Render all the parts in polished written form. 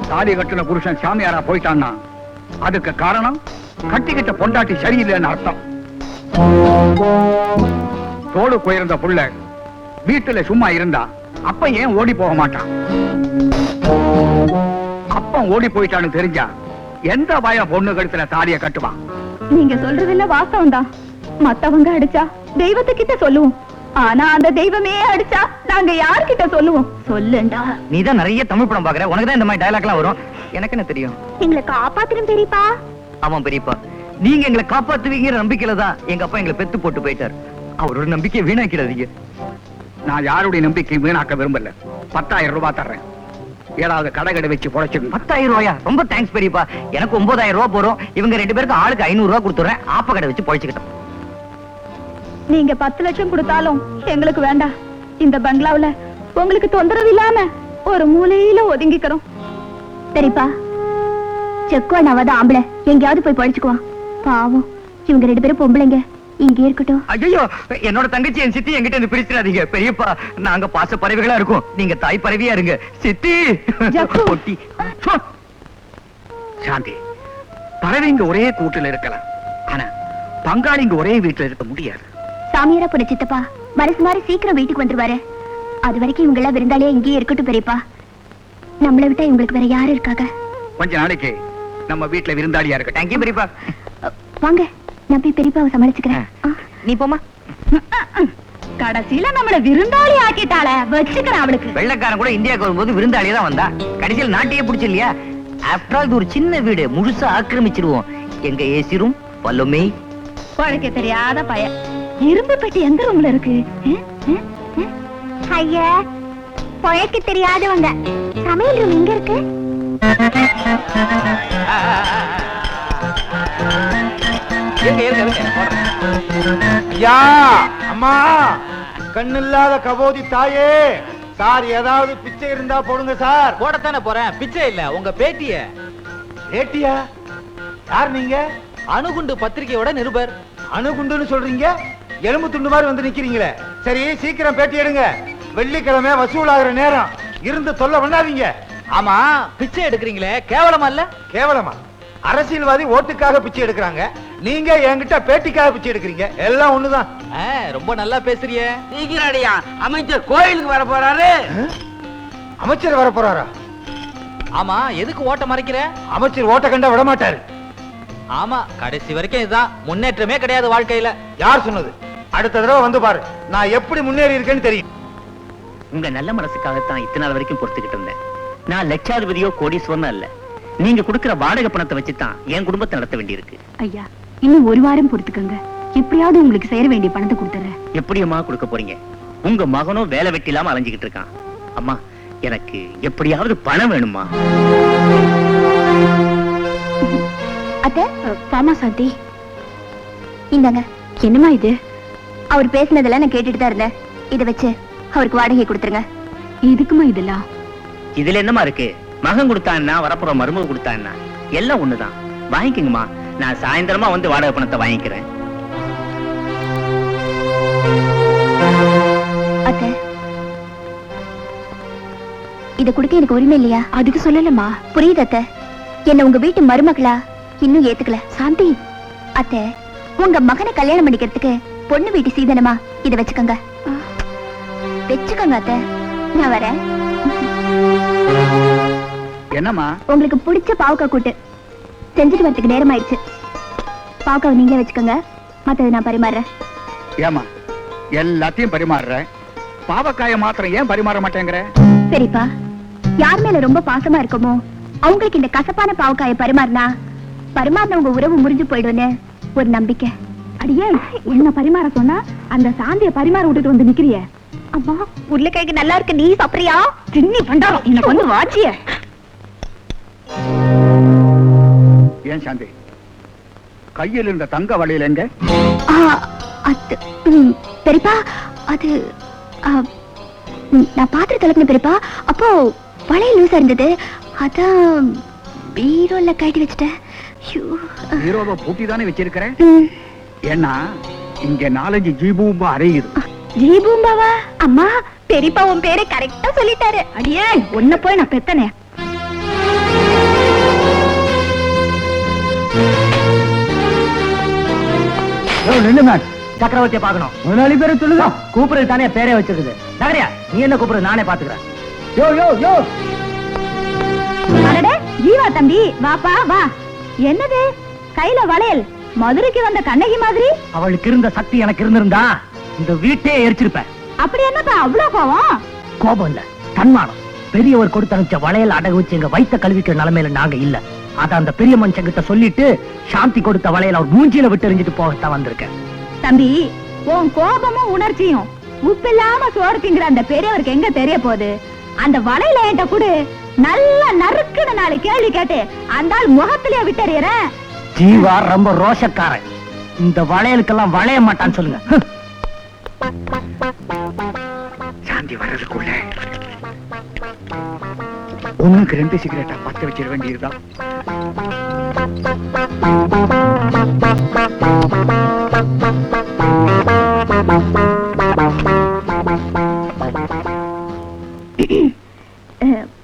தாலி கட்டின புருஷன் சாமியாரா போயிட்டான்னா அதுக்கு காரணம் கட்டிக்கிட்ட பொண்டாட்டி சரியில்லைன்னு அர்த்தம். தோடு போயிருந்த புள்ள வீட்டுல சும்மா இருந்தா அப்ப ஏன் ஓடி போக மாட்டான்? அப்ப ஓடி போயிட்டான்னு தெரிஞ்சா எந்த வய பொண்ணு கழுத்துல தாலிய கட்டுவான்? நீங்க சொல்றதுல வாஸ்தவம் தான். மத்தவங்க அடிச்சா தெய்வத்துக்கிட்ட சொல்லுவோம், ஆனா அந்த தெய்வமே அடிச்சா நாங்க யார்கிட்ட சொல்லுவோம்? சொல்லுண்டா. நீதான் நிறைய தமிழ் படம் பாக்குற, உனக்குதான் இந்த மாதிரி டயலாக் எல்லாம் வரும். எனக்கு என்ன தெரியும்? எங்களை காப்பாத்திரும் பெரியப்பா. ஆமா பெரியப்பா, நீங்க எங்களை காப்பாத்துவீங்கிற நம்பிக்கையில தான் எங்க அப்பா எங்களை பெத்து போட்டு போயிட்டார். அவரோட நம்பிக்கையை வீணாக்கிறாதீங்க. நான் யாருடைய நம்பிக்கை வீணாக்க விரும்பல. 10,000 ரூபாய் தர்றேன், ஏதாவது கடை வச்சு பொழைச்சிடும். 10,000 ரூபாயா? ரொம்ப தேங்க்ஸ் பெரியப்பா. எனக்கு 9,000 ரூபாய் போறோம். இவங்க 2 பேருக்கு ஆளுக்கு 500 ரூபாய் கொடுத்துறேன். ஆப்ப கடை வச்சு பொழைச்சுக்கிட்டோம். நீங்க 10 லட்சம் கொடுத்தாலும் எங்களுக்கு வேண்டாம். இந்த பங்களாவுல உங்களுக்கு தொந்தரவு இல்லாம ஒரு மூலையில ஒதுங்கிக்கிறோம். சரிப்பா, செக்குவா நவாத ஆம்பளை எங்கேயாவது போய் பொழைச்சுக்குவான். பாவம், இவங்க 2 பேரும் பொம்பளைங்க, இங்கே இருக்கட்டும். ஐயோ, என்னோட தங்கச்சி என் சித்தி என்கிட்ட இருந்து பிரிச்சிடாதீங்க பெரியப்பா. நாங்க பாச பறவைகளா இருக்கோம், நீங்க தாய் பறவையா இருங்க. சித்தி ஒட்டி. சாந்தி, பறவைங்க ஒரே கூட்டுல இருக்கலாம், ஆனா பங்காளிங்க ஒரே வீட்டுல இருக்க முடியாது. சாமியாரா போன சித்தப்பா மனசு மாதிரி சீக்கிரம் வீட்டுக்கு வந்துருவாரு. அது வரைக்கும் இவங்க எல்லாம் விருந்தாளியா இங்கேயே இருக்கட்டும் பெரியப்பா. நம்மளை விட்டா இவங்களுக்கு வேற யாரு இருக்காங்க? கொஞ்ச நாளைக்கு நம்ம வீட்டுல விருந்தாளியா இருக்க. தேங்க்யூ பெரியப்பா. வாங்க, நான் போய் பெரியப்பாவை சமாளிச்சுக்கிறேன். நீ போமா. கடைசியில நம்மள விருந்தாளி ஆக்கிட்டாள, வச்சுக்கிறேன் அவளுக்கு. வெள்ளக்காரன் கூட இந்தியாவுக்கு வரும்போது விருந்தாளியா தான் வந்தா, கடைசியில் நாட்டையே பிடிச்சு இல்லையா? ஆஃப்டர் ஆல் இது ஒரு சின்ன வீடு, முழுசா ஆக்கிரமிச்சிருவோம். எங்க ஏசி ரூம் பல்லுமே. பழக்க தெரியாத பையன். இரும்பு பெட்டி எந்த ரூம்ல இருக்கு? ஐயா, பழக்க தெரியாதவங்க. சமையல் ரூம் எங்க இருக்கு? ஐயா, அம்மா, கண்ணில்லாத கபோதி தாயே, சார் ஏதாவது பிச்சை இருந்தா போடுங்க சார். போடத்தானே போறேன், பிச்சை இல்ல, உங்க பேட்டிய. பேட்டியா? யார் நீங்க? அணுகுண்டு பத்திரிகையோட நிருபர். அணுகுண்டுன்னு சொல்றீங்க, எலும்பு துண்டு மாதிரி வந்து நிக்கிறீங்களே. சரி, சீக்கிரம் பேட்டி எடுங்க. வெள்ளிக்கிழமை வசூலாகிற நேரம், இருந்து தொல்லை பண்ணாதீங்க. ஆமா, பிச்சை எடுக்கிறீங்களே, கேவலமா இல்ல? கேவலமா? அரசியல்வாதி ஓட்டுக்காக பிச்சை எடுக்கிறாங்க, நீங்க என்கிட்ட பேட்டிக்காக பிச்சை எடுக்கிறீங்க. எல்லாம் ஒண்ணுதான். ரொம்ப நல்லா பேசுறிய. சீக்கிரடியா, அமைச்சர் கோயிலுக்கு வர போறாரு. அமைச்சர் வர போறாரா? ஆமா, எதுக்கு ஓட்ட மறைக்கிற? அமைச்சர் ஓட்ட கண்டா விட மாட்டாரு. ஆமா, கடைசி வரைக்கும் இதுதான், முன்னேற்றமே கிடையாது வாழ்க்கையில. யார் சொன்னது? அடுத்த தடவை வந்து பாரு, நான் எப்படி முன்னேறி இருக்கேன்னு தெரியும். உங்க நல்ல மனசுக்காகத்தான் இத்தனை நாள் வரைக்கும் பொறுத்துக்கிட்டு இருந்தேன். நான் லட்சாதிபதியோ கோடீஸ்வரனும் அல்ல. நீங்க கொடுக்கிற வாடகை பணத்தை வச்சுதான் என் குடும்பத்தை நடத்த வேண்டியிருக்கு. ஐயா, இன்னும் ஒரு வாரம் பொறுத்துக்கங்க. எப்படியாவது உங்களுக்கு சேர வேண்டிய பணத்தை கொடுத்துறேன். எப்படியம்மா கொடுக்க போறீங்க? உங்க மகனும் வேலை வெட்டி இல்லாம அலைஞ்சுக்கிட்டு இருக்கான். அம்மா, எனக்கு எப்படியாவது பணம் வேணுமா? அத்தை, பாமா சாந்தி, இந்தாங்க. என்னமா இது? அவர் பேசினதெல்லாம் நான் கேட்டுட்டு தான் இருந்தேன். இதை வச்சு அவருக்கு வாடகை கொடுத்துருங்க. இதுக்குமா இதெல்லாம்? இதுல என்னமா இருக்கு? மகன் கொடுத்தான்னா, வரப்புற மருமக கொடுத்தான்னா எல்லாம் ஒண்ணுதான். வாங்கிக்கங்கம்மா, நான் சாயந்தரமா வந்து வாடகை பணத்தை வாங்கிக்கிறேன். அத்தை, இத கொடுக்க எனக்கு உரிமை இல்லையா? அதுக்கு சொல்லலமா. புரியுது அத்தை, என்ன உங்க வீட்டு மருமகளா இன்னும் ஏத்துக்கல. சாந்தி அத்தை, உங்க மகனை கல்யாணம் பண்ணிக்கிறதுக்கு பொண்ணு வீட்டு சீதனமா இத வச்சுக்கோங்க. வச்சுக்கோங்க அத்தை, நான் வரேன். என்னம்மா? உங்களுக்கு பிடிச்ச பாவக்காய் கூட்டு செஞ்சுட்டு வரதுக்கு நேரம் ஆயிடுச்சு. பாவக்காவை நீங்களே வச்சுக்கோங்க, மத்தது நான் பரிமாறுறேன். ஏமா, எல்லாத்தையும் பரிமாறுற, பாவக்காய மாத்திரம் ஏன் பரிமாற மாட்டேங்கிற? சரிப்பா, யார் மேல ரொம்ப பாசமா இருக்கமோ அவங்களுக்கு இந்த கசப்பான பாவக்காயை பரிமாறினவங்க உறவு முறிஞ்சு போயிடும்னு ஒரு நம்பிக்கை. அடியே, என்ன பரிமாற சொன்னா அந்த சாந்திய பரிமாற விட்டுட்டு வந்து நிக்கிறிய? அம்மா, உருளைக்கிழங்கு நல்லா இருக்கு, நீ சாப்பிடுறியா? தின்னி பண்டாரம், எனக்கு வந்து வாச்சிய. ஏன் சாந்தி, கையில் இருந்த தங்க வளையல் எங்க? பெரியப்பா, அது நான் பாத்திரம் கலப்பின பெரியப்பா. அப்போ வளையல் லூசா இருந்தது, அதான் பீரோல கட்டி வச்சுட்டேன். பீரோவை பூட்டி தானே வச்சிருக்கிறேன். ஏன்னா இங்க 4-5 ஜீபூம்பா அறையுது. ஜீபூம்பாவா? அம்மா, பெரியப்பா உன் பேரை கரெக்டா சொல்லிட்டாரு. அடியே, உன்ன போய் நான் பெத்தனே. சக்கரவர்த்தியை பார்க்கணும். முதலாளி பேரை சொல்லுங்க. கூப்பிடுறது தானே பேரே வச்சிருக்குது. நகரியா, நீ என்ன கூப்பிடுறது, நானே பாத்துக்கிறேன். யோ யோ யோ. அடடே, ஜீவா தம்பி, வாப்பா வா. என்னது கையில வளையல்? மதுரைக்கு வந்த கண்ணகி மாதிரி. அவளுக்கு இருந்த சக்தி எனக்கு இருந்திருந்தா இந்த வீட்டையே எரிச்சிருப்பேன். அப்படி என்னப்பா அவ்வளவு கோவம்? கோபம் இல்ல, தன்மானம். பெரியவர் கொடுத்து அனுப்பிச்ச வளையல் அடகு வச்சு எங்க வயித்த கழுவிக்கிற நிலைமையில நாங்க இல்ல. அத அந்த பெரிய மனுஷன் கிட்ட சொல்லிட்டு சாந்தி கொடுத்த வளையல் அவர் மூஞ்சியில விட்டு எறிஞ்சிட்டு போகத்தான் வந்திருக்கேன். தம்பி, உன் கோபமும் உணர்ச்சியும் உப்பில்லாம சோறு திங்கிற அந்த பெரியவருக்கு எங்க தெரிய போகுது? அந்த வளையல என்கிட்ட கூட நல்ல நறுக்குன்னு 4 கேள்வி கேட்டு அந்த ஆள் முகத்திலேயே விட்டறியறேன். ஜீவா ரொம்ப ரோஷக்காரன். இந்த வளையலுக்கெல்லாம் வளைய மாட்டான்னு சொல்லுங்க. சாந்தி வர்றதுக்குள்ள உனக்கு 2 சிகரெட்டா பத்த வச்சிட வேண்டியதுதான்.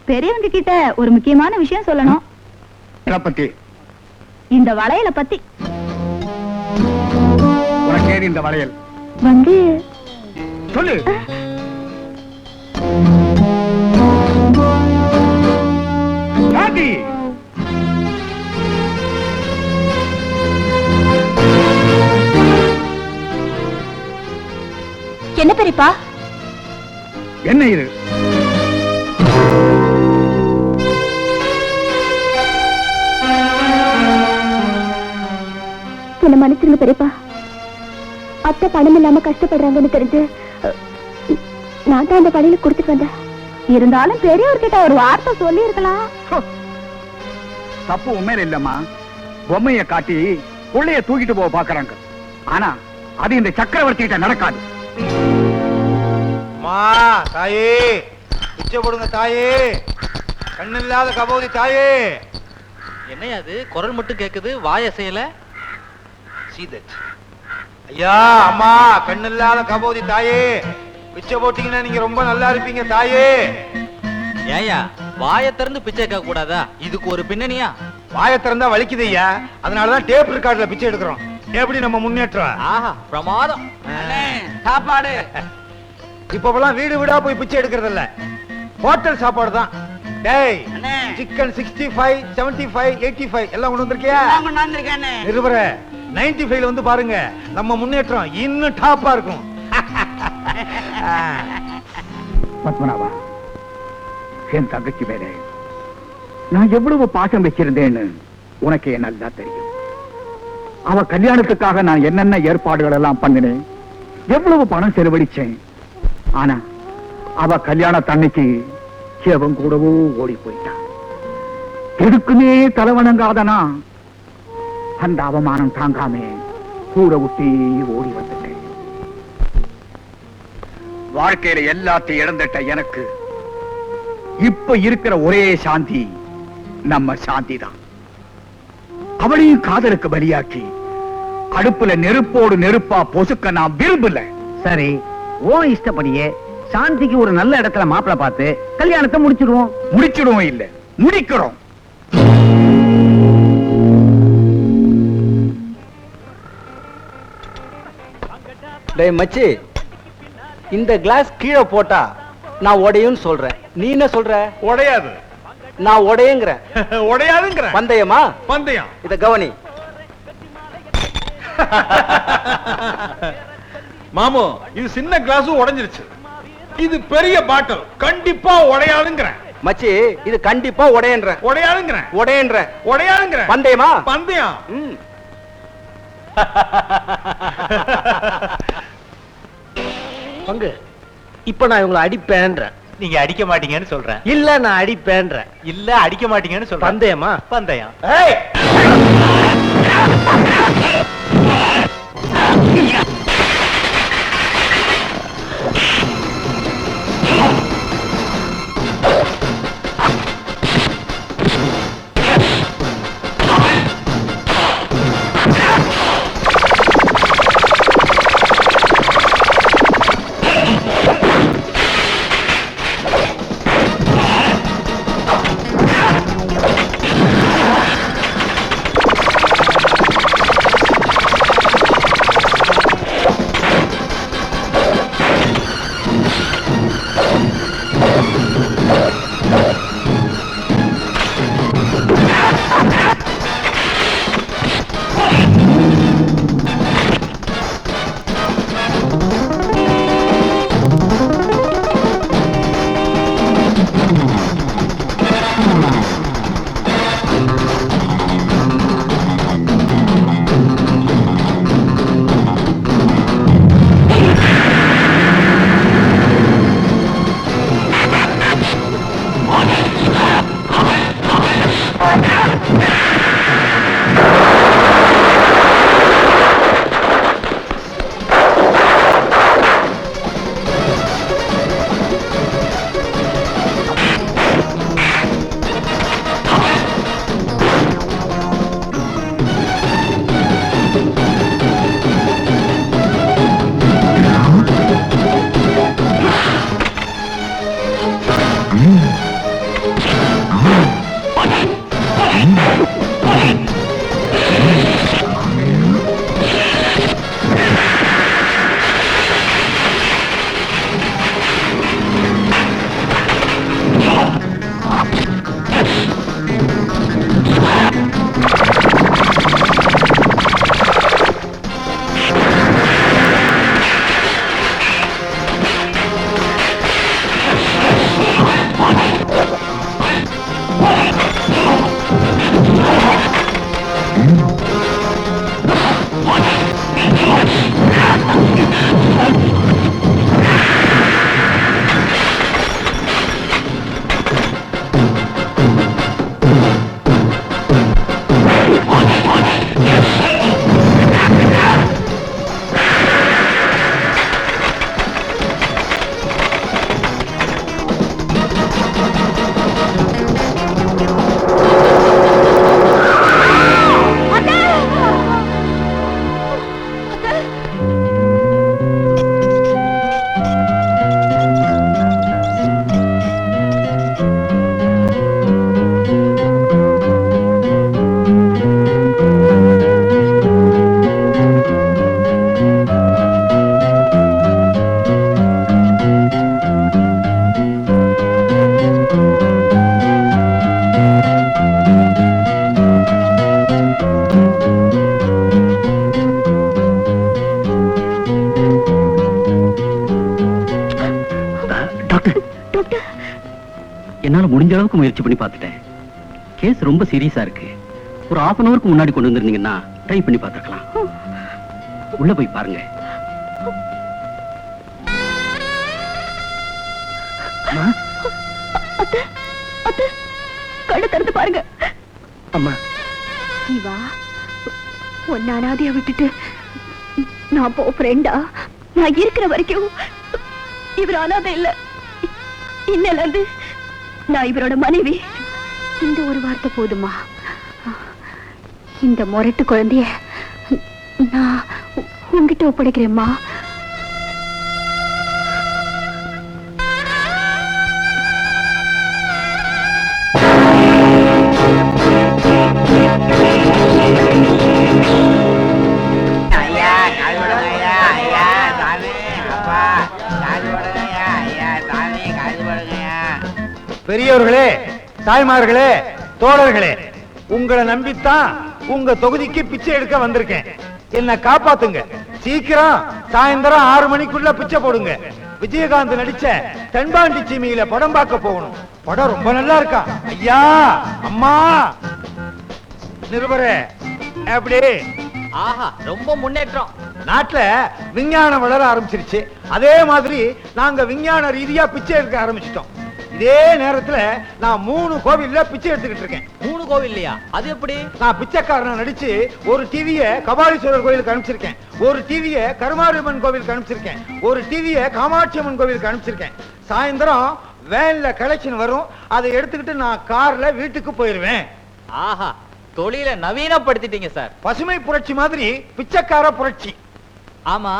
பெரியவங்க கிட்ட ஒரு முக்கியமான விஷயம் சொல்லணும். பத்தி இந்த வளையல பத்தி. உனக்கு ஏது இந்த வளையல்? வந்து சொல்லு. சாந்தி, என்ன பெரியப்பா? என்ன இது? என்ன மன்னிச்சிருங்க பெரியப்பா. அத்தை பணம் இல்லாம கஷ்டப்படுறாங்கன்னு தெரிஞ்சு நான் தான் அந்த பணியில கொடுத்துட்டு வந்தேன். இருந்தாலும் பெரியவர்கிட்ட ஒரு வார்த்தை சொல்லி இருக்கலாம். தப்பு உண்மையில இல்லம்மா. பொம்மைய காட்டி புள்ளைய தூக்கிட்டு போக பாக்குறாங்க. ஆனா அது இந்த சக்கரவர்த்தி கிட்ட நடக்காது. தாயே, பிச்சை போடுங்க தாயே, கண்ணில்லாத கபோதி தாயே. என்னையா அது குரல் மட்டும் கேக்குது, வாய செய்யல. ஐயா, அம்மா, கண்ணில்லாத கபோதி தாயே, பிச்சை போட்டீங்கன்னா நீங்க ரொம்ப நல்லா இருப்பீங்க தாயே. ஏயா வாய திறந்து பிச்சை கேட்க கூடாதா? இதுக்கு ஒரு பின்னணியா? வாயை திறந்தா வலிக்குது ஐயா, அதனாலதான் டேப் ரெக்கார்ட்ல பிச்சை எடுக்கிறோம். எப்படி நம்ம முன்னேற்றம்? ஆஹா, பிரமாதம். சாப்பாடு இப்பெல்லாம் வீடு வீடா போய் பிச்சை எடுக்கிறது இல்ல, ஹோட்டல் சாப்பாடு தான். டேய், அண்ணே. சிக்கன் 65, 75, 85 எல்லாம் கொண்டு வந்திருக்கியா? கொண்டாந்துருக்கேன்னு நிருபர 95 வந்து பாருங்க, நம்ம முன்னேற்றம் இன்னும் டாப்பா இருக்கும். பத்மநாபா, என் தங்கச்சி மேலே நான் எவ்வளவு பாசம் வச்சிருந்தேன்னு உனக்கே நல்லா தெரியும். அவ கல்யாணத்துக்காக நான் என்னென்ன ஏற்பாடுகள் எல்லாம் பண்ணினேன், எவ்வளவு பணம் செலவழிச்சேன். ஆனா அவ கல்யாணத்தன்னைக்கு எவன் கூடவோ ஓடி போயிட்டான். எதுக்குமே தலைவணங்காதனா அந்த அவமானம் தாங்காமே கூட விட்டு ஓடி வந்துட்டேன். வாழ்க்கையில எல்லாத்தையும் இழந்துட்ட எனக்கு இப்ப இருக்கிற ஒரே சாந்தி நம்ம சாந்தி தான். அவளையும் காதலுக்கு பலியாக்கி அடுப்புல நெருப்போடு நெருப்பா பொசுக்க நான் விரும்பல. சரி, ஓ இஷ்டப்படியே சாந்திக்கு ஒரு நல்ல இடத்துல மாப்பிளை பார்த்து கல்யாணத்தை முடிச்சிடுவோம். முடிச்சிடுவோம் இல்ல, முடிக்கிறோம். டேய் மச்சி, இந்த கிளாஸ் கீழே போட்டா நான் உடையும்னு சொல்றேன், நீ என்ன சொல்ற? உடையாது. நான் உடையங்கிறேன். உடையாதுங்கிற பந்தயமா? பந்தயம். இத கவனி. மாமு, இது சின்ன கிளாஸ் உடைஞ்சிருச்சு, இது பெரிய பாட்டில், கண்டிப்பா உடையாதுங்கிற. மச்சி, இது கண்டிப்பா உடையன்ற. உடையாதுங்கிற. உடையன்ற. உடையாதுங்கிற. பந்தயமா? பந்தயம். பங்கு, இப்ப நான் இவங்களை அடிப்பேன்ற. நீங்க அடிக்க மாட்டீங்கன்னு சொல்றேன். இல்ல, நான் அடிப்பேன்ற. இல்ல அடிக்க மாட்டீங்கன்னு சொல்றேன். பந்தயமா? பந்தயம். ஏய், என்னால முடிஞ்ச அளவுக்கு முயற்சி பண்ணி பார்த்துட்டேன். கேஸ் ரொம்ப சீரியஸா இருக்கு. ஒரு 1/2 hourக்கு முன்னாடி கொண்டு வந்திருந்தீங்கன்னா ட்ரை பண்ணி பார்த்துக்கலாம். உள்ள போய் பாருங்க. கண்ணு திறந்து பாருங்க. அம்மா, சிவா, உன்னை அனாதையா விட்டுட்டு நான் ஃப்ரெண்டா? நான் இருக்கிற வரைக்கும் இவர் அனாதை இல்ல. இன்னல இருந்து நான் இவரோட மனைவி. இந்த ஒரு வார்த்தை போதுமா? இந்த முரட்டு குழந்தைய நான் உங்ககிட்ட ஒப்படைக்கிறேம்மா. பெரியவர்களே, தாய்மார்களே, தோழர்களே, உங்களை நம்பித்தான் உங்க தொகுதிக்கு பிச்சை எடுக்க வந்திருக்கேன். என்ன காப்பாத்துங்க. சீக்கிரம் சாயந்தரம் 6 மணிக்குள்ள பிச்சை போடுங்க. விஜயகாந்த் நடிச்ச தென்பாண்டி சீமையில படம் பார்க்க போகணும். படம் ரொம்ப நல்லா இருக்கா. ஐயா, அம்மா, நிருபரே, எப்படி? ஆஹா, ரொம்ப முன்னேற்றம். நாட்டுல விஞ்ஞானம் வளர ஆரம்பிச்சிருச்சு. அதே மாதிரி நாங்க விஞ்ஞான ரீதியா பிச்சை எடுக்க ஆரம்பிச்சிட்டோம். இதே நேரத்துல நான் 3 கோவில்ல பிச்சை எடுத்துக்கிட்டு இருக்கேன். 3 கோவில் இல்லையா? அது எப்படி? நான் பிச்சைக்காரனை நடிச்சு ஒரு டிவிய கபாலீஸ்வரர் கோயிலுக்கு அனுப்பிச்சிருக்கேன், ஒரு டிவிய கருமாரியம்மன் கோவிலுக்கு அனுப்பிச்சிருக்கேன், ஒரு டிவிய காமாட்சி அம்மன் கோவிலுக்கு அனுப்பிச்சிருக்கேன். சாயந்தரம் வேன்ல கலெக்ஷன் வரும். அதை எடுத்துக்கிட்டு நான் கார்ல வீட்டுக்கு போயிருவேன். ஆஹா, தொழில நவீனப்படுத்திட்டீங்க சார். பசுமை புரட்சி மாதிரி பிச்சைக்கார புரட்சி. ஆமா,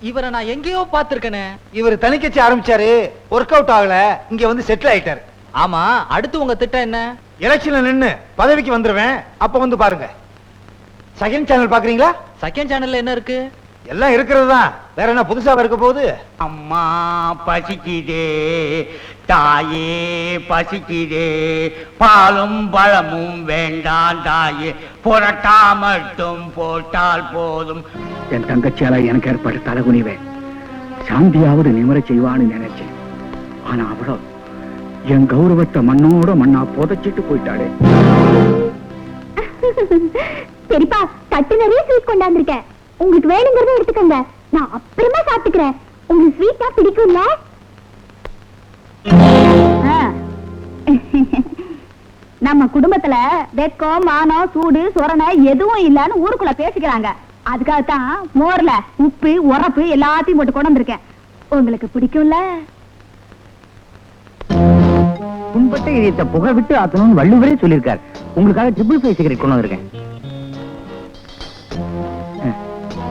இவரை நான் எங்கேயோ பார்த்திருக்கேனே. இவர் தனிக்கட்சி ஆரம்பிச்சாரு, ஒர்க் அவுட் ஆகல, இங்க வந்து செட்டில் ஆயிட்டாரு. ஆமா, அடுத்து உங்க திட்டம் என்ன? எலெக்ஷன்ல நின்னு பதவிக்கு வந்துருவேன், அப்ப வந்து பாருங்க. செகண்ட் சேனல் பாக்குறீங்களா? செகண்ட் சேனல்ல என்ன இருக்கு? எல்லாம் இருக்கிறது தான், வேற என்ன புதுசா இருக்க போகுது? அம்மா பசிக்குதே, தாயே பசிக்குதே, பாலும் பழமும் வேண்டாம் தாயே, புரட்டா மட்டும் போட்டால் போதும். என் தங்கச்சியால எனக்கு ஏற்பட்ட தலைகுனிவேன். சாந்தியாவது நிமிர செய்வான்னு நினைச்சேன். ஆனா அவளோ என் கௌரவத்தை மண்ணோட மண்ணா புதைச்சிட்டு போயிட்டாளே. சரிப்பா, தட்டு நிறைய ஸ்வீட் கொண்டாந்துருக்கேன். உங்களுக்கு வேணுங்கிறத எடுத்துக்கங்க, நான் அப்புறமா சாப்பிட்டுக்கிறேன். உங்களுக்கு ஸ்வீட்டா பிடிக்கும்ல? நம்ம குடும்பத்துல வெக்கம், மானம், சூடு, சொரணை எதுவும் இல்லன்னு ஊருக்குள்ள பேசிக்கிறாங்க. அதுக்காகத்தான் மோர்ல உப்பு, உரப்பு எல்லாத்தையும் போட்டு கொண்டு வந்திருக்கேன். உங்களுக்கு பிடிக்கும்ல? புண்பட்ட இதயத்தை புகை விட்டு ஆத்தணும்னு வள்ளுவரே சொல்லியிருக்காரு. உங்களுக்காக ட்ரிபிள் ஃபைவ் சிகரெட் கொண்டு வந்திருக்கேன்.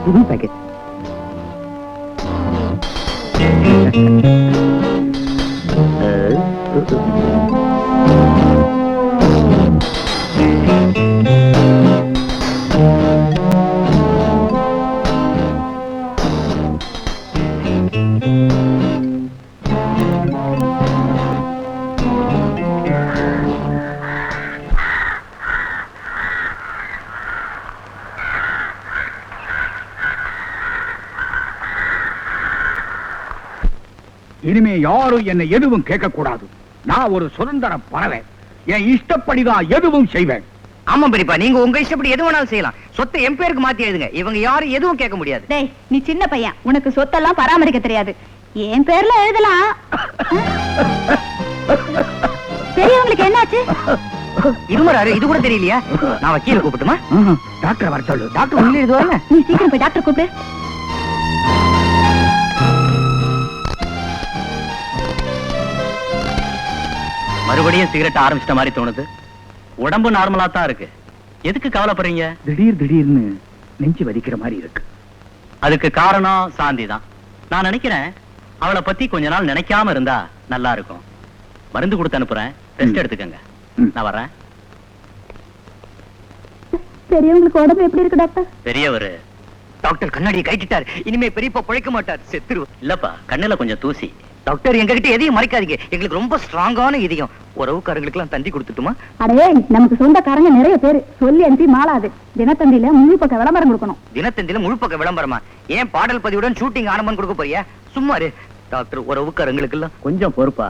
புது பேக்கெட். இனிமே யாரும் என்னை எதுவும் கேட்க கூடாது. நான் ஒரு சுதந்திர பறவை. என் இஷ்டப்படிதான் எதுவும் செய்வேன். ஆமா பெரியப்பா, நீங்க உங்க இஷ்டப்படி எது வேணாலும் செய்யலாம். சொத்தை என் பேருக்கு மாத்தி எழுதுங்க. இவங்க யாரும் எதுவும் கேட்க முடியாது. டேய், நீ சின்ன பையன், உனக்கு சொத்தெல்லாம் பராமரிக்க தெரியாது. என் பேர்ல எழுதலாம். பெரியவங்களுக்கு என்னாச்சு? இருமராரு, இது கூட தெரியலையா? நான் வக்கீல கூப்பிட்டுமா? டாக்டர் வர சொல்லு. டாக்டர் உள்ள இது வரல. நீ சீக்கிரம் போய் டாக்டர் கூப்பிடு. மறுபடியும் சிகரெட் ஆரம்பிச்சிட்ட மாதிரி தோணுது. உடம்பு நார்மலா தான் இருக்கு. எதுக்கு கவலைப்படுறீங்க? திடீர்னு நெஞ்சு வலிக்கிற மாதிரி இருக்கு. அதுக்கு காரணம் சாந்தி தான். நான் நினைக்கிறேன் அவளை பத்தி கொஞ்ச நாள் நினைக்காம இருந்தா நல்லா இருக்கும். மருந்து கொடுத்து அனுப்புறேன், ரெஸ்ட் எடுத்துக்கங்க. நான் வரேன். பெரியவங்களுக்கு உடம்பு எப்படி இருக்கு டாக்டர்? பெரியவர் டாக்டர் கண்ணாடியை கைட்டிட்டார். இனிமே பெரியப்பா பிழைக்க மாட்டார், செத்துரு. இல்லப்பா, கண்ணுல கொஞ்சம் தூசி. டாக்டர் எங்ககிட்ட எதையும் மறைக்காதீங்க. எங்களுக்கு ரொம்ப ஸ்ட்ராங்கான இதயம். உறவுக்காரங்களுக்கு எல்லாம் தந்தி கொடுத்துட்டுமா? அடே, நமக்கு சொந்தக்காரங்க நிறைய பேரு. சொல்லி அனுப்பி மாளாது. தினத்தந்தியில முழு பக்க விளம்பரம் கொடுக்கணும். தினத்தந்தில முழு பக்க விளம்பரமா? ஏன் பாடல் பதிவுடன் ஷூட்டிங் ஆரம்பம் கொடுக்க போறியா? சும்மாரு. டாக்டர், உறவுக்காரங்களுக்கு எல்லாம் கொஞ்சம் பொறுப்பா.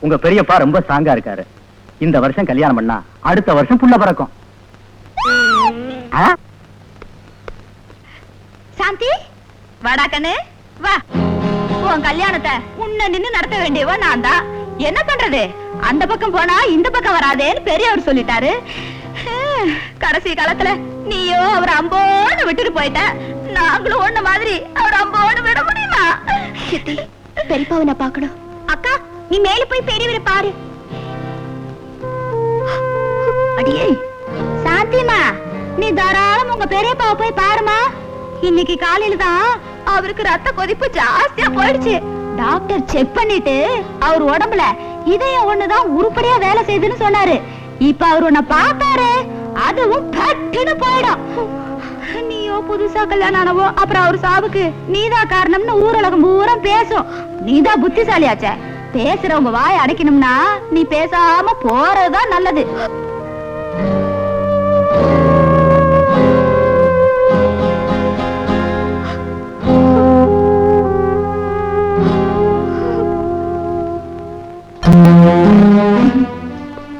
உங்க பெரியப்பா ரொம்ப ஸ்ட்ராங்கா இருக்காரு. இந்த வருஷம் கல்யாணம் பண்ணா அடுத்த வருஷம் புள்ள பிறக்கும். சாந்தி வாடா கண்ணு வா. உன் கல்யாணத்தை உன்ன நின்னு நடத்த வேண்டியவ நான் தான். என்ன பண்றது, அந்த பக்கம் போனா இந்த பக்கம் வராதேன்னு பெரியவர் சொல்லிட்டாரு. கடைசி காலத்துல நீயோ அவர் அம்போன்னு விட்டுட்டு போயிட்ட. நாங்களும் ஒண்ணு மாதிரி அவர் அம்போன்னு விட முடியுமா? பெரியப்பாவை நான் பாக்கணும். அக்கா நீ மேல போய் பெரியவரை பாரு. அடியே சாந்திமா, நீ தாராளம் உங்க பெரியப்பாவை போய் பாருமா. இன்னைக்கு காலையில தான் அவருக்கு ரத்த கொதிப்பு ஜாஸ்தியா போயிடுச்சு. டாக்டர் செக் பண்ணிட்டு அவர் உடம்புல இதயம் ஒண்ணுதான் உருப்படியா வேலை செய்யுதுன்னு சொன்னாரு. இப்ப அவர் உன்னை பார்த்தாரு, அதுவும் பட்டுன்னு போயிடும். நீயோ புதுசா கல்யாணம் ஆனவோ, அப்புறம் அவர் சாவுக்கு நீதான் காரணம்னு ஊரலகம் பூரா பேசும். நீதான் புத்திசாலியாச்சே. பேசுறவங்க வாய் அடைக்கணும்னா நீ பேசாம போறதுதான் நல்லது.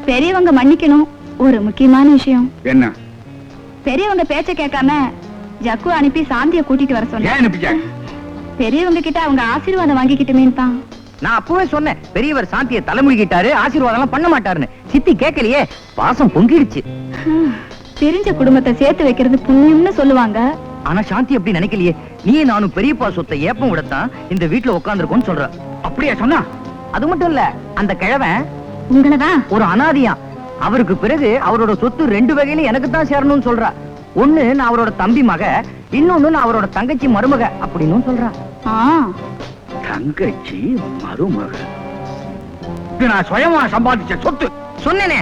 பெரியவங்க மன்னிக்கணும். ஒரு முக்கியமான விஷயம். என்ன? பெரியவங்க பேச்ச கேட்காம ஜக்கு அனுப்பி சாந்திய கூட்டிட்டு வர சொன்னேன். பெரியவங்க கிட்ட அவங்க ஆசீர்வாதம் வாங்கிக்கிட்டுமேன்னு தான். நான் அப்பவே சொன்னேன், பெரியவர் சாந்தியை தலைமுழுகிட்டாரு, ஆசீர்வாதம் எல்லாம் பண்ண மாட்டாருன்னு. சித்தி கேட்கலையே, பாசம் பொங்கிடுச்சு. பிரிஞ்ச குடும்பத்தை சேர்த்து வைக்கிறது புண்ணியம்னு சொல்லுவாங்க. ஆனா சாந்தி அப்படி நினைக்கலையே. நீயே நானும் பெரியப்பா சொத்தை ஏப்பம் விடத்தான் இந்த வீட்டுல உட்கார்ந்துருக்கோம்னு சொல்ற. அப்படியே சொன்னா? அது மட்டும் இல்ல, அந்த கிழவன் உங்களதான் ஒரு அனாதியா. அவருக்கு பிறகு அவரோட சொத்து 2 வகையில எனக்கு தான் சேரணும்னு சொல்றா. ஒண்ணு நான் அவரோட தம்பி மக, இன்னொன்னு நான் அவரோட தங்கச்சி மருமக அப்படின்னு சொல்றா. தங்கச்சி மருமக? நான் சுயமா சம்பாதிச்ச சொத்து. சொன்னேனே,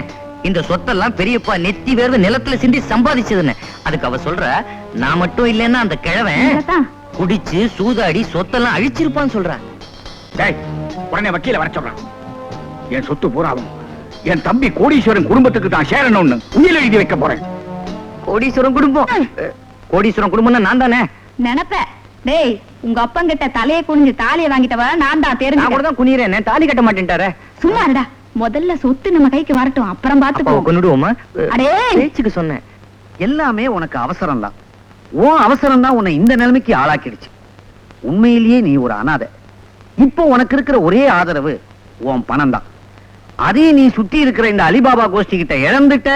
இந்த சொத்தெல்லாம் பெரியப்பா நெத்தி வேர்வை நிலத்துல சிந்தி சம்பாதிச்சதுன்னு. அதுக்கு அவ சொல்ற, நான் மட்டும் இல்லைன்னா அந்த கிழவன் குடிச்சு சூதாடி சொத்தெல்லாம் அழிச்சிருப்பான்னு சொல்ற. உடனே வக்கீல வர சொல்றான். என் சொத்து பூராவும் என் தம்பி கோடீஸ்வரன் குடும்பத்துக்கு தான் சேரணும்னு உயிர் எழுதி வைக்க போறேன். கோடீஸ்வரன் குடும்பம்? கோடீஸ்வரன் குடும்பம்னா நான் தானே நினைப்ப. டேய், உங்க அப்பங்கிட்ட தலையை குனிஞ்சு தாலியை வாங்கிட்டவ நான் தான். நான் கூட தான் குனிறேன், தாலி கட்ட மாட்டேன்ட்டாரே. சும்மா இருடா, முதல்ல சொத்து நம்ம கைக்கு வரட்டும், அப்புறம் பாத்துப்போம். கொன்னுடுவோமா? அடே பேச்சுக்கு சொன்னேன். எல்லாமே உனக்கு அவசரம் தான். உன் அவசரம் தான் உன்னை இந்த நிலைமைக்கு ஆளாக்கிடுச்சு. உண்மையிலேயே நீ ஒரு அனாதை. இப்போ உனக்கு இருக்கிற ஒரே ஆதரவு உன் பணம் தான். அதையும் நீ சுத்தி இருக்கிற இந்த அலிபாபா கோஷ்டி கிட்ட இழந்துட்ட,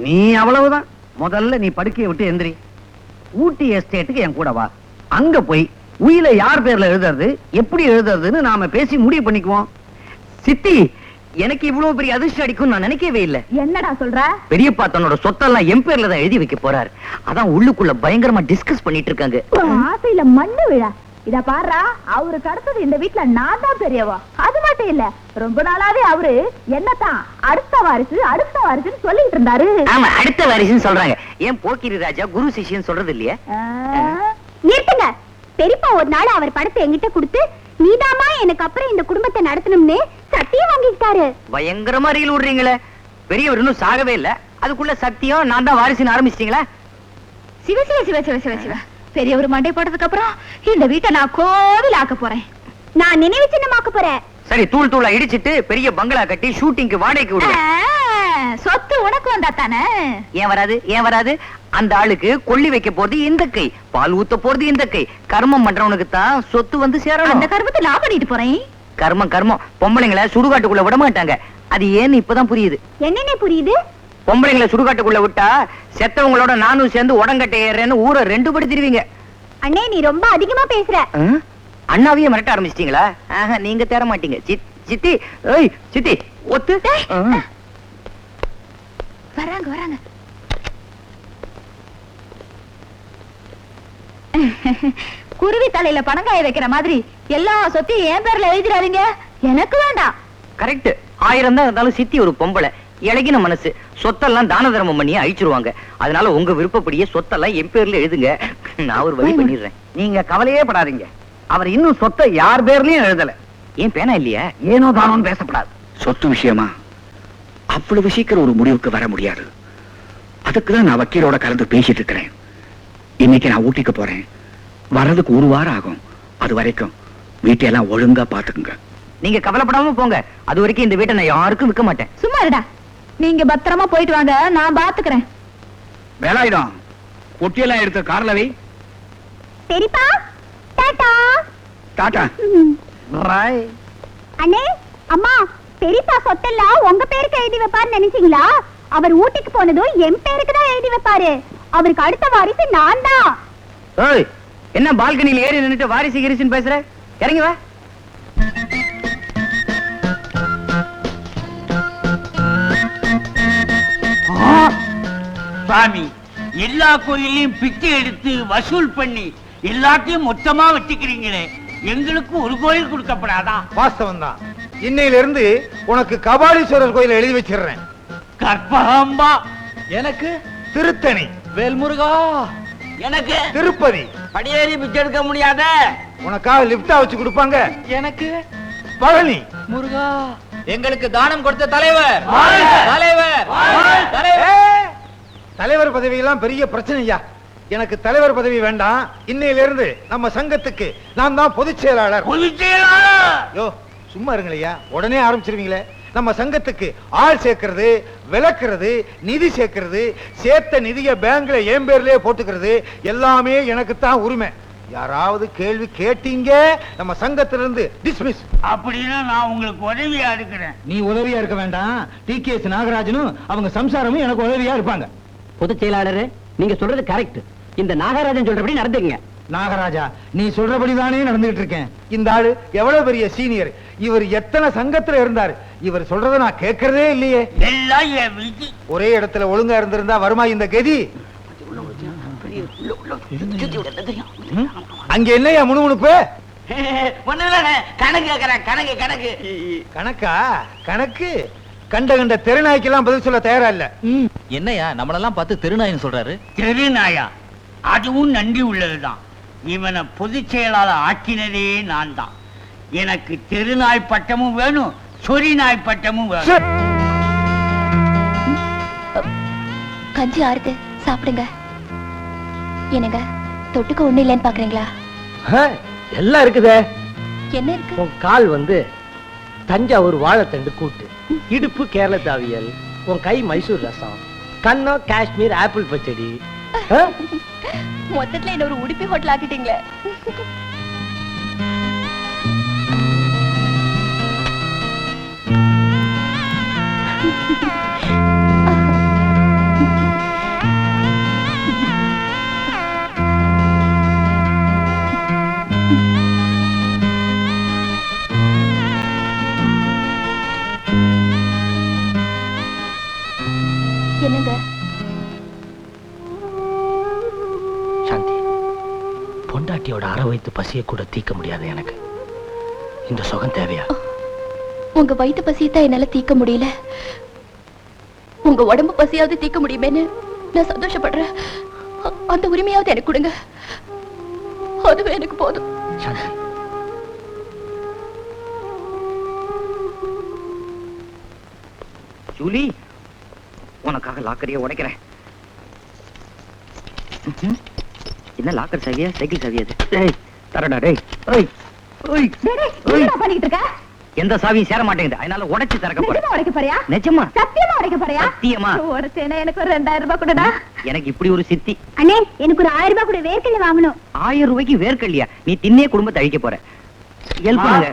நீ அவ்வளவுதான். முதல்ல நீ படுக்கையை விட்டு எந்திரி. ஊட்டி எஸ்டேட்டுக்கு என் கூட வா. அங்க போய் உயில யார் பேர்ல எழுதுறது, எப்படி எழுதுறதுன்னு நாம பேசி முடிவு பண்ணிக்குவோம். சித்தி, எனக்கு இவ்வளவு பெரிய அதிர்ஷ்டம் அடிக்கும் நான் நினைக்கவே இல்லை. என்னடா சொல்ற? பெரியப்பா தன்னோட சொத்தெல்லாம் என் பேர்ல தான் எழுதி வைக்க போறாரு. அதான் உள்ளுக்குள்ள பயங்கரமா டிஸ்கஸ் பண்ணிட்டு இருக்காங்க. ஆசையில மண்ணு விழா. இத பாருடா, அவருக்கு அடுத்தது இந்த வீட்டுல நான் தான் பெரியவா. அது மட்டும் இல்ல, ரொம்ப நாளாவே அவரு என்னத்தான் அடுத்த வாரிசுன்னு சொல்லிட்டு இருந்தாரு. ஆமா, அடுத்த வாரிசுன்னு சொல்றாங்க. ஏன் போக்கிரி ராஜா குரு சிஷ்யன் சொல்றது இல்லையா? நிறுத்துங்க. பெரியப்பா ஒரு நாள் அவர் படத்தை என்கிட்ட கொடுத்து, நீதாமா எனக்கு அப்புறம் இந்த குடும்பத்தை நடத்தணும்னு சத்தியம் வாங்கிட்டாரு. பயங்கரமா ரீல் விடுறீங்களே. பெரியவர் இன்னும் சாகவே இல்ல, அதுக்குள்ள சத்தியம் நான் தான் வாரிசுன்னு ஆரம்பிச்சிட்டீங்களா? சிவ சிவ சிவ சிவ சிவ சிவ. பெரியவர் மண்டை போட்டதுக்கு அப்புறம் இந்த வீட்டை நான் கோவில் ஆக்க போறேன். நான் நினைவு சின்னமாக்க போறேன். சரி, தூள் தூளா இடிச்சிட்டு பெரிய பங்களா கட்டி ஷூட்டிங்க்கு வாடகைக்கு விடுங்க. சொத்து உனக்கு வந்தா தானே? ஏன் வராது, ஏன் வராது? அந்த ஆளுக்கு கொள்ளி வைக்க போறது இந்த கை, பால் ஊத்த போறது இந்த கை. கர்மம் பண்றவனுக்கு தான் சொத்து வந்து சேரணும். அந்த கர்மத்தை நான் பண்ணிட்டு போறேன். கர்மம் கர்மம். பொம்பளைங்களை சுடுகாட்டுக்குள்ள விட மாட்டாங்க. அது ஏன்னு இப்பதான் புரியுது. என்னென்ன புரியுது? பொம்பளைங்களை சுடுகாட்டுக்குள்ள விட்டா செத்தவங்களோட நானும் சேர்ந்து உடங்கட்டை ஏறேன்னு ஊரை 2 படி திருவீங்க. அண்ணே, நீ ரொம்ப அதிகமா பேசுற. அண்ணாவையே மிரட்ட ஆரம்பிச்சிட்டீங்களா? நீங்க தேர மாட்டீங்க. சித்தி, ஏய் சித்தி, ஒத்து. வராங்க வராங்க. குருவி தலையில பணங்காய வைக்கிற மாதிரி எல்லா சொத்தையும் என் பேர்ல எழுதிடாதீங்க. எனக்கு வேண்டாம். கரெக்ட். 1000 தான் இருந்தாலும் சித்தி ஒரு பொம்பளை, இழகின மனசு. சொத்தெல்லாம் தான தர்மம் பண்ணி அழிச்சிருவாங்க. அதனால உங்க விருப்பப்படியே சொத்தெல்லாம் என் பேர்ல எழுதுங்க. நான் ஒரு வழி பண்ணிடுறேன். நீங்க கவலையே படாதீங்க. அவர் இன்னும் சொத்தை யார் பேர்லயும் எழுதல. ஏன் பேனா இல்லையா? ஏனோ தானோன்னு பேசப்படாது. சொத்து விஷயமா அவ்வளவு சீக்கிரம் ஒரு முடிவுக்கு வர முடியாது. அதுக்குதான் நான் வக்கீலோட கலந்து பேசிட்டு இருக்கிறேன். இன்னைக்கு நான் ஊட்டிக்கு போறேன். வர்றதுக்கு 1 வாரம் ஆகும். அது வரைக்கும் வீட்டையெல்லாம் ஒழுங்கா பாத்துக்குங்க. நீங்க கவலைப்படாம போங்க. அது வரைக்கும் இந்த வீட்டை நான் யாருக்கும் விற்க மாட்டேன். சும்மா இருடா. நீங்க பத்திரமா போயிட்டு வாங்க, நான் பாத்துக்கிறேன். வேலாயுதம் ஒட்டியெல்லாம் எடுத்த கார்ல வை. பெரியப்பா டாடா. டாடா. பாய். அண்ணே, அம்மா, பெரியப்பா சொத்தெல்லாம் உங்க பேருக்கு எழுதி வைப்பாருன்னு நினைச்சீங்களா? அவர் ஊட்டிக்கு போனதும் என் பேருக்கு தான் எழுதி வைப்பாரு. அவருக்கு அடுத்த வாரிசு நான் தான். ஏய், என்ன பால்கனியில் ஏறி நின்னுட்டு வாரிசு கிரிசுன்னு பேசுற? இறங்கி வா. சாமி, எல்லா கோயிலையும் பிச்சை எடுத்து வசூல் பண்ணி எல்லாத்தையும் மொத்தமா வச்சுக்கிறீங்களே, எங்களுக்கு ஒரு கோயில் கொடுக்கப்படாதா? வாஸ்தவம் தான். இன்னையிலிருந்து உனக்கு கபாலீஸ்வரர் கோயிலை எழுதி வச்சிடுறேன். கற்பகாம்பா எனக்கு திருத்தணி, வேல்முருகா எனக்கு திருப்பதி, படியேறி பிச்சை எடுக்க முடியாத உனக்காக லிப்டா வச்சு கொடுப்பாங்க. எனக்கு பழனி முருகா, எங்களுக்கு தானம் கொடுத்த தலைவர் வாழ்க! தலைவர் ஏய், தலைவர் பதவி எல்லாம் பெரிய பிரச்சனையா. எனக்கு தலைவர் பதவி வேண்டாம். இன்னையிலிருந்து நம்ம சங்கத்துக்கு நான் தான் பொதுச் செயலாளர். பொதுச் செயலாளர். யோ சும்மா இருங்களையா, உடனே ஆரம்பிச்சிருவீங்களே. நம்ம சங்கத்துக்கு ஆள் சேர்க்கிறது, விளக்குறது, நிதி சேர்க்கிறது, சேர்த்த நிதியை பேங்க்ல என் பேர்லயே போட்டுக்கிறது எல்லாமே எனக்கு தான் உரிமை. யாராவது கேள்வி கேட்டீங்க நம்ம சங்கத்திலிருந்து டிஸ்மிஸ். அப்படின்னா நான் உங்களுக்கு உதவியா இருக்கிறேன். நீ உதவியா இருக்க வேண்டாம். டிகேஎஸ் நாகராஜனும் அவங்க சம்சாரமும் எனக்கு உதவியா இருப்பாங்க. பொதுச் செயலாளர், நீங்க சொல்றது கரெக்ட். இந்த நாகராஜன் சொல்றபடி நடந்துங்க. நாகராஜா, நீ சொல்றபடிதானே நடந்துகிட்டு இருக்கேன். இந்த ஆளு எவ்வளவு பெரிய சீனியர். இவர் எத்தனை சங்கத்துல இருந்தாரு. இவர் சொல்றத நான் கேட்கறதே இல்லையே. எல்லாம் என் விதி. ஒரே இடத்துல ஒழுங்கா இருந்திருந்தா வருமா இந்த கதி? அங்க என்னையா முணுமுணுப்பு? கணக்கு கேக்குறேன், கணக்கு கணக்கு. கணக்கா? கணக்கு கண்ட கண்ட தெருநாய்க்கெல்லாம் பதில் சொல்ல தயாரா இல்ல. என்னையா நம்மளெல்லாம் பார்த்து திருநாயின்னு சொல்றாரு? தெருநாயா? அதுவும் நன்றி உள்ளதுதான். இவனை பொதுச் செயலாளர் ஆக்கினதே நான் தான். எனக்கு தெருநாய் பட்டமும் வேணும், சொறி நாய் பட்டமும் வேணும். கஞ்சி ஆறுது, சாப்பிடுங்க. என்னங்க, தொட்டுக்க ஒண்ணு இல்லைன்னு பாக்குறீங்களா? எல்லாம் இருக்குதே. என்ன இருக்கு? உன் கால் வந்து தஞ்சாவூர் வாழைத்தண்டு கூட்டு, இடுப்பு கேரள தாவியல், உன் கை மைசூர் ரசம், கண்ணோ காஷ்மீர் ஆப்பிள் பச்சடி. மொத்தத்துல என்ன ஒரு உடுப்பி ஹோட்டல் ஆக்கிட்டீங்களே. என்னங்க? சாந்தி, பொண்டாட்டியோட அரை வயித்து பசியை கூட தீர்க்க முடியாது எனக்கு. இந்த சுகம் தேவையா? உங்க வயிற்று பசியத்தான் என்னால தீர்க்க முடியல. உங்க உடம்பு பசியாவது தீர்க்க முடியுமேன்னு நான் சந்தோஷப்படுறேன். அந்த உரிமையாவது எனக்கு கொடுங்க. அதுவே எனக்கு போதும். சாந்தி, ஜூலி, உனக்காக லாக்கரையே உடைக்கிறேன். என்ன லாக்கர் சாவியா, சைக்கிள் சாவியா? டேய் தரடா. டேய் ஓய் ஓய் ஓய், பண்ணிட்டு இருக்க? எந்த சாவியும் சேர மாட்டேங்குது. அதனால உடைச்சு திறக்க போறேன். உடைக்க போறியா? நிஜமா? சத்தியமா உடைக்க போறியா? சத்தியமா. உடைச்சேனா எனக்கு ஒரு 2000 ரூபாய் கொடுடா. எனக்கு இப்படி ஒரு சித்தி. அண்ணே, எனக்கு ஒரு 1000 ரூபாய் கொடு, வேர்க்கல்ல வாங்கணும். 1000 ரூபாய்க்கு வேர்க்கல்லையா? நீ தின்னே குடும்பத்தை அழிக்க போற. ஹெல்ப் பண்ணுங்க.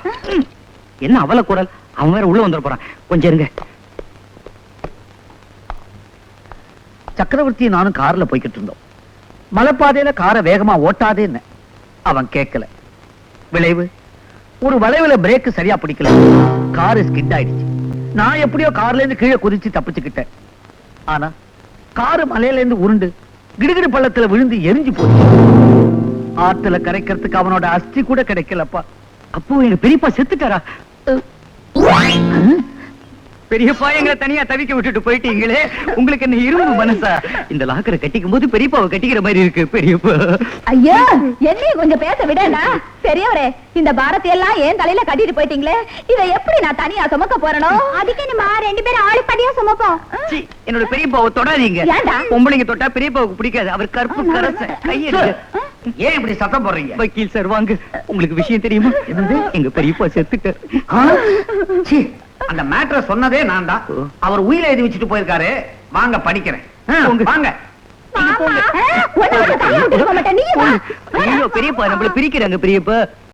என்ன அவல குரல்? அவன் வேற உள்ள வந்துட போறான். கொஞ்சம் இருங்க. சக்கரவர்த்தி நானும் கார்ல போய்கிட்டு இருந்தோம். மலைப்பாதையில காரை வேகமா ஓட்டாதேன்னு அவன் கேட்கல. விளைவு, ஒரு வளைவுல பிரேக் சரியா பிடிக்கல, காரு ஸ்கிட் ஆயிடுச்சு. நான் எப்படியோ கார்ல இருந்து கீழே குதிச்சு தப்பிச்சுக்கிட்டேன். ஆனா காரு மலையில இருந்து உருண்டு கிடுகிடு பள்ளத்துல விழுந்து எரிஞ்சு போச்சு. ஆத்துல கரைக்கிறதுக்கு அவனோட அஸ்தி கூட கிடைக்கலப்பா. அப்போ எங்க பெரியப்பா செத்துட்டாரா? பெரியப்பா எங்களை தனியா தவிக்க விட்டுட்டு போயிட்டீங்களே. உங்களுக்கு என்ன இரும்பு மனசா? இந்த லாக்கரை கட்டிக்கும் போது பெரியப்பாவை கட்டிக்கிற மாதிரி இருக்கு. பெரியப்பா, ஐயா, என்னையும் கொஞ்சம் பேச விடனா? பெரியவரே, இந்த பாரத்தை எல்லாம் ஏன் தலையில கட்டிட்டு போயிட்டீங்களே, இதை எப்படி நான் தனியா சுமக்க போறனோ? அதுக்கு நம்ம 2 பேரும் ஆளு படியா சுமப்போம். சீ, என்னோட பெரியப்பாவை தொடாதீங்க. ஏன்டா? பொம்பளைங்க தொட்டா பெரியப்பாவுக்கு பிடிக்காது. அவர் கருப்பு கரச கையெடு. ஏன் இப்படி சத்தம் போடுறீங்க? வக்கீல் சார் வாங்க, உங்களுக்கு விஷயம் தெரியுமா? எங்க பெரியப்பா செத்துட்டார். ஆ? சீ, அந்த மேட்டரை சொன்னதே நான் தான். அவர் உயிரை எழுதி வச்சுட்டு போயிருக்காரு. வாங்க படிக்கிறேன். வாங்க. மாமா, உன்னை விட தனியா விட்டுட்டு போக மாட்டேன். நீ வா. ஐயோ பெரியப்பா, நம்மள பிரிக்கிறாங்க பெரியப்பா.